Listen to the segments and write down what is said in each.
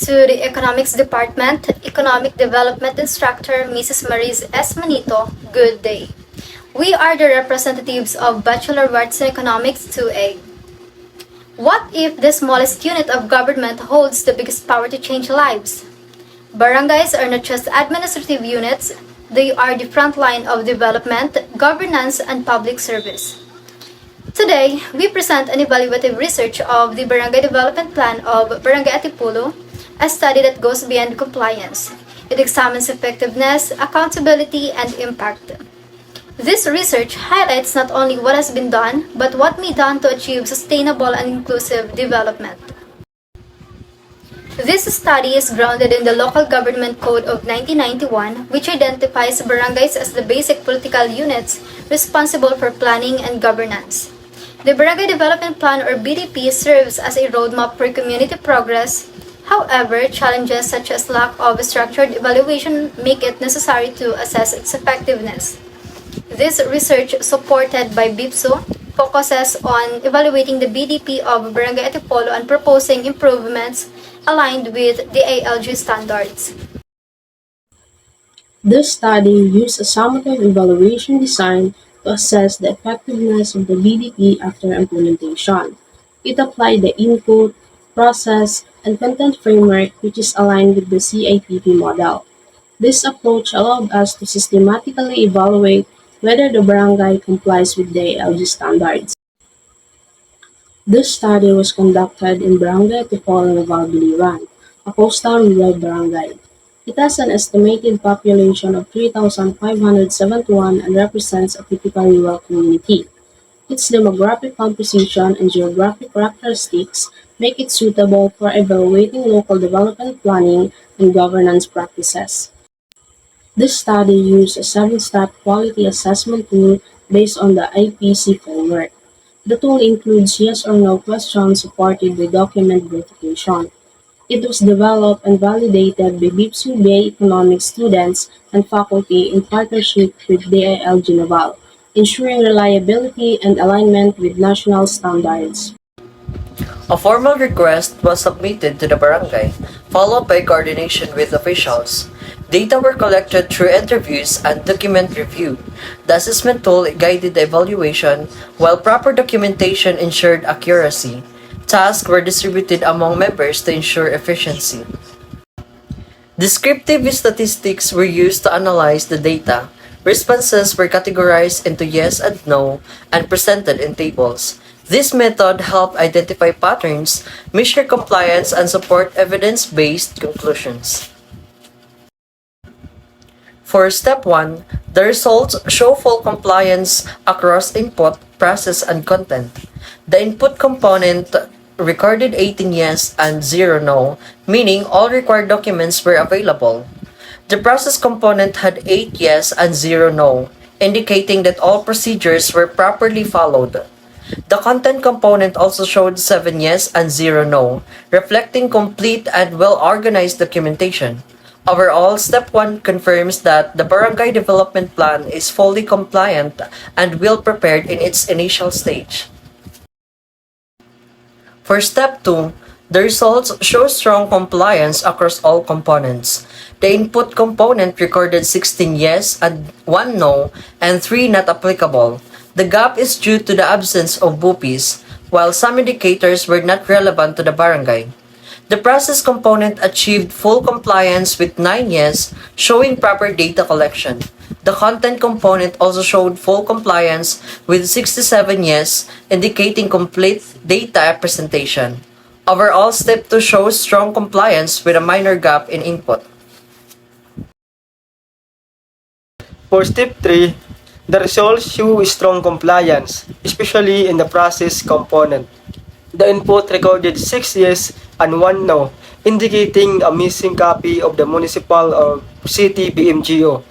To the Economics Department, Economic Development Instructor Mrs. Maris S. Manito, good day. We are the representatives of Bachelor of Arts in Economics 2A. What if the smallest unit of government holds the biggest power to change lives? Barangays are not just administrative units, they are the front line of development, governance, and public service. Today, we present an evaluative research of the Barangay Development Plan of Barangay Atipolo, a study that goes beyond compliance. It examines effectiveness, accountability, and impact. This research highlights not only what has been done, but what may be done to achieve sustainable and inclusive development. This study is grounded in the Local Government Code of 1991, which identifies barangays as the basic political units responsible for planning and governance. The Barangay Development Plan or BDP serves as a roadmap for community progress. However, challenges such as lack of structured evaluation make it necessary to assess its effectiveness. This research, supported by BIPSO, focuses on evaluating the BDP of Barangay Atipolo and proposing improvements aligned with the ALG standards. This study used a summative evaluation design to assess the effectiveness of the BDP after implementation. It applied the input, process, and content framework which is aligned with the CIPP model. This approach allowed us to systematically evaluate whether the barangay complies with the ALG standards. This study was conducted in Barangay Atipolo, Naval, Biliran, a coastal rural barangay. It has an estimated population of 3,571 and represents a typical rural community. Its demographic composition and geographic characteristics make it suitable for evaluating local development planning and governance practices. This study used a 7-step quality assessment tool based on the IPC framework. The tool includes yes or no questions supported by document verification. It was developed and validated by BIPSU Bay economics students and faculty in partnership with DILG Naval, ensuring reliability and alignment with national standards. A formal request was submitted to the barangay, followed by coordination with officials. Data were collected through interviews and document review. The assessment tool guided the evaluation, while proper documentation ensured accuracy. Tasks were distributed among members to ensure efficiency. Descriptive statistics were used to analyze the data. Responses were categorized into yes and no and presented in tables. This method helped identify patterns, measure compliance, and support evidence-based conclusions. For Step 1, the results show full compliance across input, process, and content. The input component recorded 18 yes and 0 no, meaning all required documents were available. The process component had 8 yes and 0 no, indicating that all procedures were properly followed. The content component also showed 7 yes and 0 no, reflecting complete and well-organized documentation. Overall, Step 1 confirms that the Barangay Development Plan is fully compliant and well-prepared in its initial stage. For Step 2, the results show strong compliance across all components. The input component recorded 16 yes and 1 no and 3 not applicable. The gap is due to the absence of BUPIs, while some indicators were not relevant to the barangay. The process component achieved full compliance with 9 yes, showing proper data collection. The content component also showed full compliance with 67 yes, indicating complete data presentation. Overall, Step 2 shows strong compliance with a minor gap in input. For Step 3, the results show strong compliance, especially in the process component. The input recorded 6 yes and 1 no, indicating a missing copy of the municipal or city BMGO.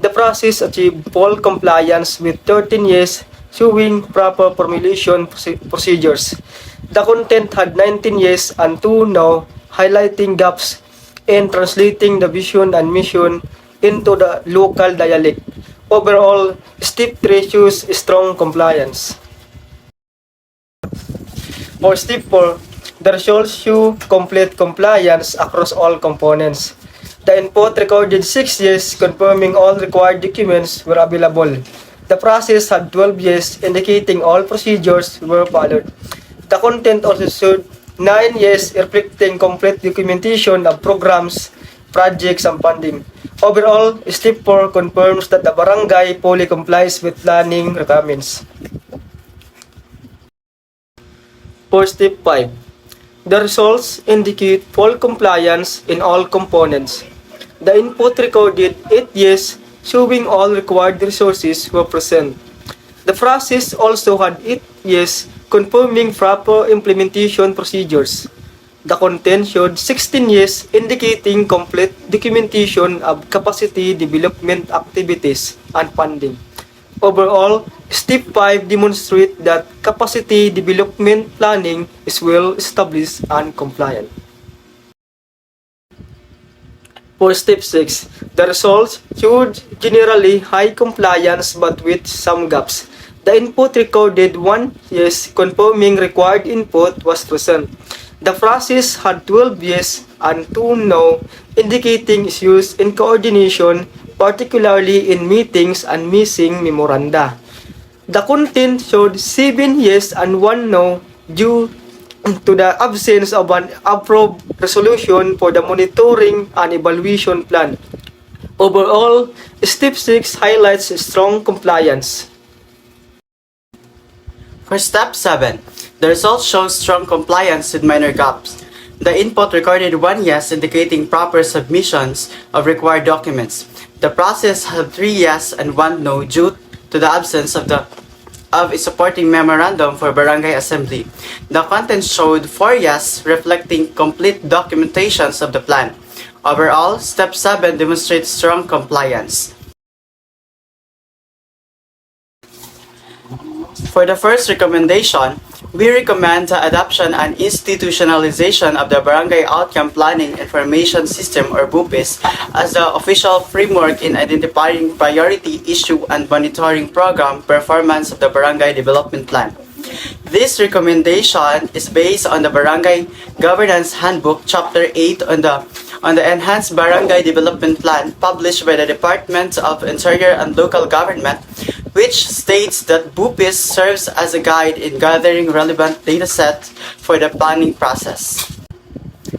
The process achieved full compliance with 13 yes, showing proper formulation procedures. The content had 19 yes and 2 no, highlighting gaps in translating the vision and mission into the local dialect. Overall, Step 3 shows strong compliance. For Step 4, The results show complete compliance across all components. The input recorded 6 years, confirming all required documents were available. The process had 12 years, indicating all procedures were followed. The content also showed 9 years, reflecting complete documentation of programs, projects, and funding. Overall, Step 4 confirms that the barangay fully complies with planning requirements. For Step 5, the results indicate full compliance in all components. The input recorded 8 years, showing all required resources were present. The process also had 8 years, confirming proper implementation procedures. The content showed 16 years, indicating complete documentation of capacity development activities and funding. Overall, Step 5 demonstrates that capacity development planning is well established and compliant. For Step 6, the results showed generally high compliance but with some gaps. The input recorded 1 yes, confirming required input was present. The process had 12 yes and 2 no, indicating issues in coordination, particularly in meetings and missing memoranda. The content showed 7 yes and 1 no due to the absence of an approved resolution for the monitoring and evaluation plan. Overall, Step 6 highlights strong compliance. For Step 7, the results show strong compliance with minor gaps. The input recorded 1 yes, indicating proper submissions of required documents. The process had 3 yes and 1 no due to the absence of a supporting memorandum for barangay assembly. The content showed 4 yes, reflecting complete documentations of the plan. Overall, Step 7 demonstrates strong compliance. For the first recommendation, we recommend the adoption and institutionalization of the Barangay Outcome Planning Information System or BUPIS as the official framework in identifying priority issue and monitoring program performance of the Barangay Development Plan. This recommendation is based on the Barangay Governance Handbook Chapter 8 on the Enhanced Barangay Development Plan published by the Department of Interior and Local Government, which states that BUPIS serves as a guide in gathering relevant datasets for the planning process.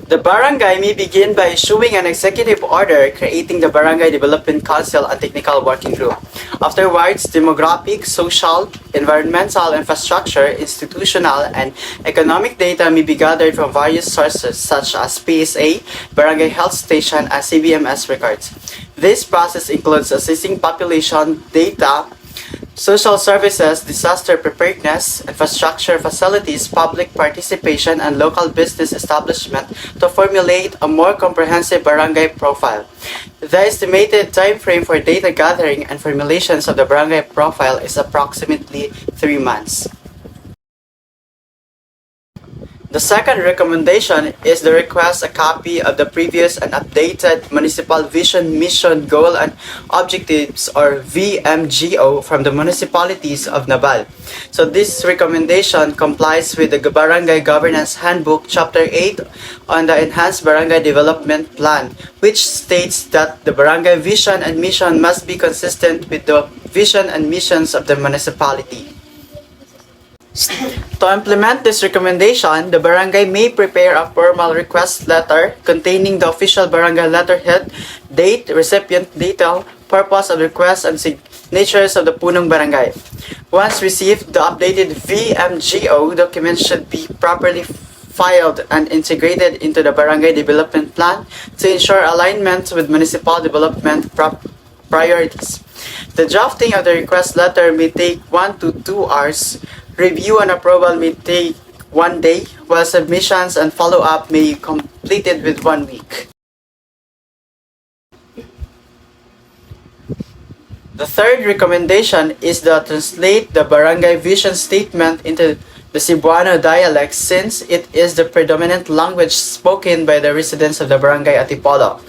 The barangay may begin by issuing an executive order creating the Barangay Development Council and Technical Working Group. Afterwards, demographic, social, environmental, infrastructure, institutional, and economic data may be gathered from various sources such as PSA, Barangay Health Station, and CBMS records. This process includes assessing population data, social services, disaster preparedness, infrastructure facilities, public participation, and local business establishment to formulate a more comprehensive barangay profile. The estimated time frame for data gathering and formulations of the barangay profile is approximately 3 months. The second recommendation is to request a copy of the previous and updated Municipal Vision, Mission, Goal, and Objectives or VMGO from the municipalities of Naval. So this recommendation complies with the Barangay Governance Handbook Chapter 8 on the Enhanced Barangay Development Plan, which states that the barangay vision and mission must be consistent with the vision and missions of the municipality. To implement this recommendation, the barangay may prepare a formal request letter containing the official barangay letterhead, date, recipient detail, purpose of request, and signatures of the punong barangay. Once received, the updated VMGO document should be properly filed and integrated into the barangay development plan to ensure alignment with municipal development priorities. The drafting of the request letter may take 1 to 2 hours. Review and approval may take 1 day, while submissions and follow-up may be completed with 1 week. The third recommendation is to translate the barangay vision statement into the Cebuano dialect since it is the predominant language spoken by the residents of the barangay Atipolo.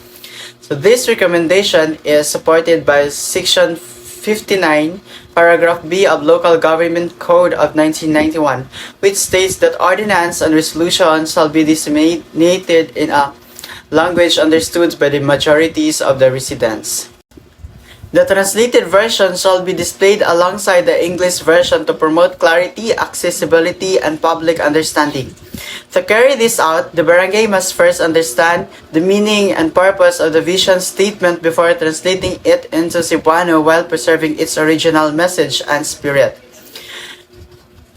So this recommendation is supported by Section 59, paragraph B of Local Government Code of 1991, which states that ordinance and resolution shall be disseminated in a language understood by the majorities of the residents. The translated version shall be displayed alongside the English version to promote clarity, accessibility, and public understanding. To carry this out, the barangay must first understand the meaning and purpose of the vision statement before translating it into Cebuano while preserving its original message and spirit.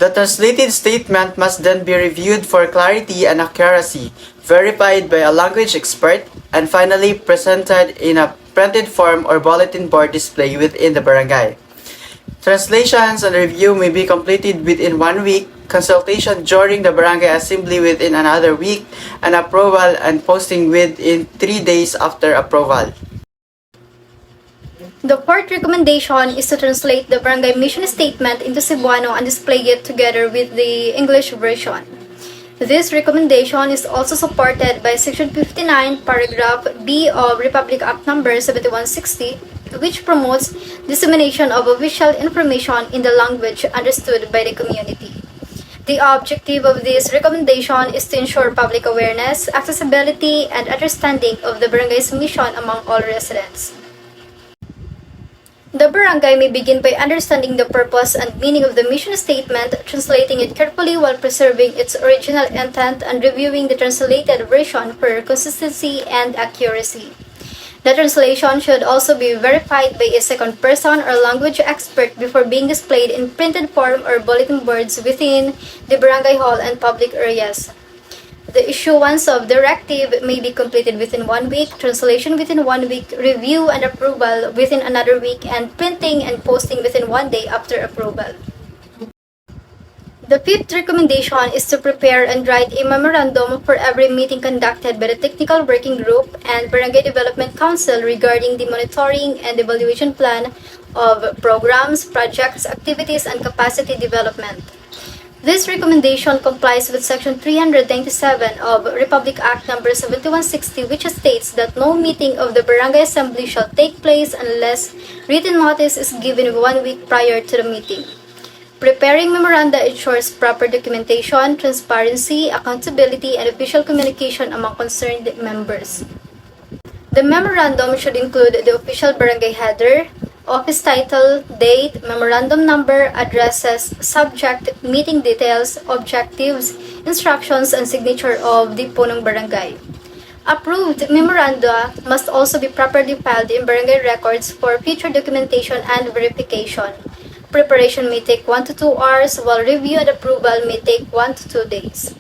The translated statement must then be reviewed for clarity and accuracy, verified by a language expert, and finally presented in a printed form or bulletin board display within the barangay. Translations and review may be completed within 1 week, consultation during the barangay assembly within another week, and approval and posting within 3 days after approval. The fourth recommendation is to translate the barangay mission statement into Cebuano and display it together with the English version. This recommendation is also supported by Section 59, Paragraph B of Republic Act No. 7160, which promotes dissemination of official information in the language understood by the community. The objective of this recommendation is to ensure public awareness, accessibility, and understanding of the barangay's mission among all residents. The barangay may begin by understanding the purpose and meaning of the mission statement, translating it carefully while preserving its original intent and reviewing the translated version for consistency and accuracy. The translation should also be verified by a second person or language expert before being displayed in printed form or bulletin boards within the barangay hall and public areas. The issuance of directive may be completed within 1 week, translation within 1 week, review and approval within another week, and printing and posting within 1 day after approval. The fifth recommendation is to prepare and write a memorandum for every meeting conducted by the Technical Working Group and Barangay Development Council regarding the monitoring and evaluation plan of programs, projects, activities, and capacity development. This recommendation complies with Section 397 of Republic Act No. 7160, which states that no meeting of the Barangay Assembly shall take place unless written notice is given 1 week prior to the meeting. Preparing memoranda ensures proper documentation, transparency, accountability, and official communication among concerned members. The memorandum should include the official barangay header, office title, date, memorandum number, addresses, subject, meeting details, objectives, instructions, and signature of the punong barangay. Approved memoranda must also be properly filed in barangay records for future documentation and verification. Preparation may take 1 to 2 hours, while review and approval may take 1 to 2 days.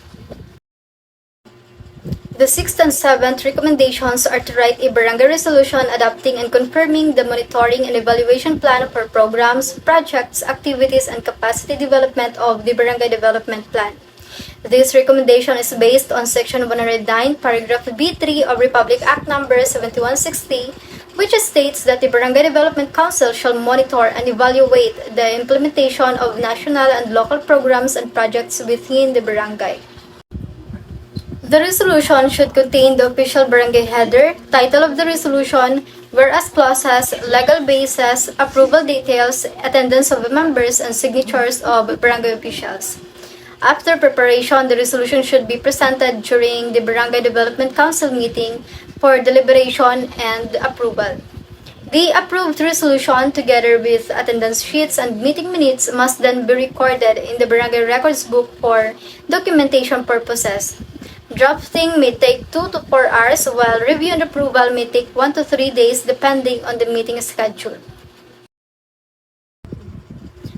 The sixth and seventh recommendations are to write a barangay resolution adopting and confirming the monitoring and evaluation plan for programs, projects, activities, and capacity development of the Barangay Development Plan. This recommendation is based on Section 109, Paragraph B3 of Republic Act No. 7160, which states that the Barangay Development Council shall monitor and evaluate the implementation of national and local programs and projects within the barangay. The resolution should contain the official barangay header, title of the resolution, whereas clauses, legal basis, approval details, attendance of members, and signatures of barangay officials. After preparation, the resolution should be presented during the Barangay Development Council meeting for deliberation and approval. The approved resolution, together with attendance sheets and meeting minutes, must then be recorded in the barangay records book for documentation purposes. Drafting may take 2 to 4 hours, while review and approval may take 1 to 3 days depending on the meeting schedule.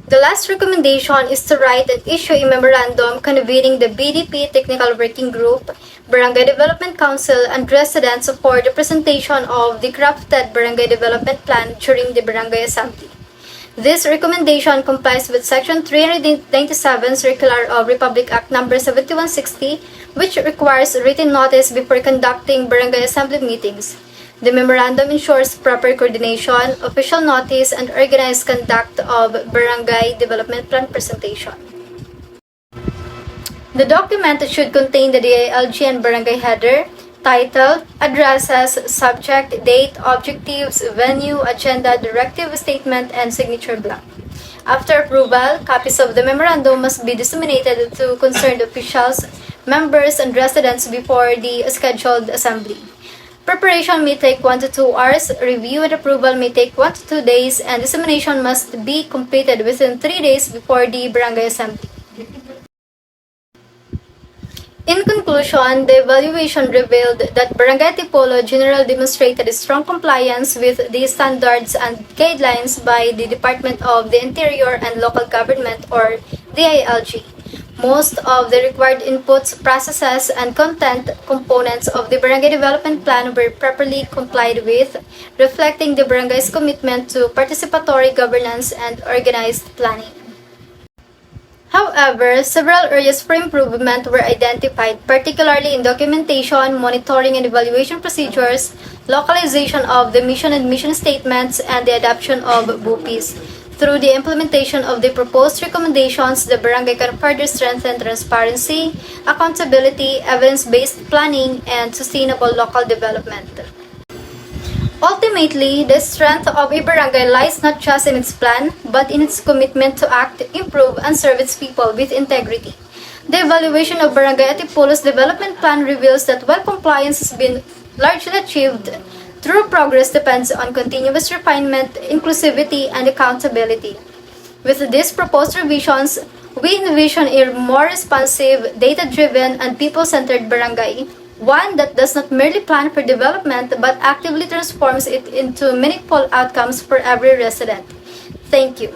The last recommendation is to write and issue a memorandum convening the BDP Technical Working Group, Barangay Development Council, and residents for the presentation of the crafted Barangay Development Plan during the Barangay Assembly. This recommendation complies with Section 397 Circular of Republic Act No. 7160, which requires written notice before conducting barangay assembly meetings. The memorandum ensures proper coordination, official notice, and organized conduct of barangay development plan presentation. The document should contain the DILG and barangay header, Title, addresses, subject, date, objectives, venue, agenda, directive statement, and signature block. After approval, copies of the memorandum must be disseminated to concerned officials, members, and residents before the scheduled assembly. Preparation may take 1 to 2 hours, review and approval may take 1 to 2 days, and dissemination must be completed within 3 days before the barangay assembly. In conclusion, the evaluation revealed that Barangay Atipolo generally demonstrated strong compliance with the standards and guidelines by the Department of the Interior and Local Government or DILG. Most of the required inputs, processes, and content components of the Barangay Development Plan were properly complied with, reflecting the barangay's commitment to participatory governance and organized planning. However, several areas for improvement were identified, particularly in documentation, monitoring and evaluation procedures, localization of the mission and mission statements, and the adoption of BUPIs. Through the implementation of the proposed recommendations, the barangay can further strengthen transparency, accountability, evidence-based planning, and sustainable local development. Ultimately, the strength of a barangay lies not just in its plan, but in its commitment to act, improve, and serve its people with integrity. The evaluation of Barangay Atipolo's development plan reveals that while compliance has been largely achieved, true progress depends on continuous refinement, inclusivity, and accountability. With these proposed revisions, we envision a more responsive, data-driven, and people-centered barangay, one that does not merely plan for development but actively transforms it into meaningful outcomes for every resident. Thank you.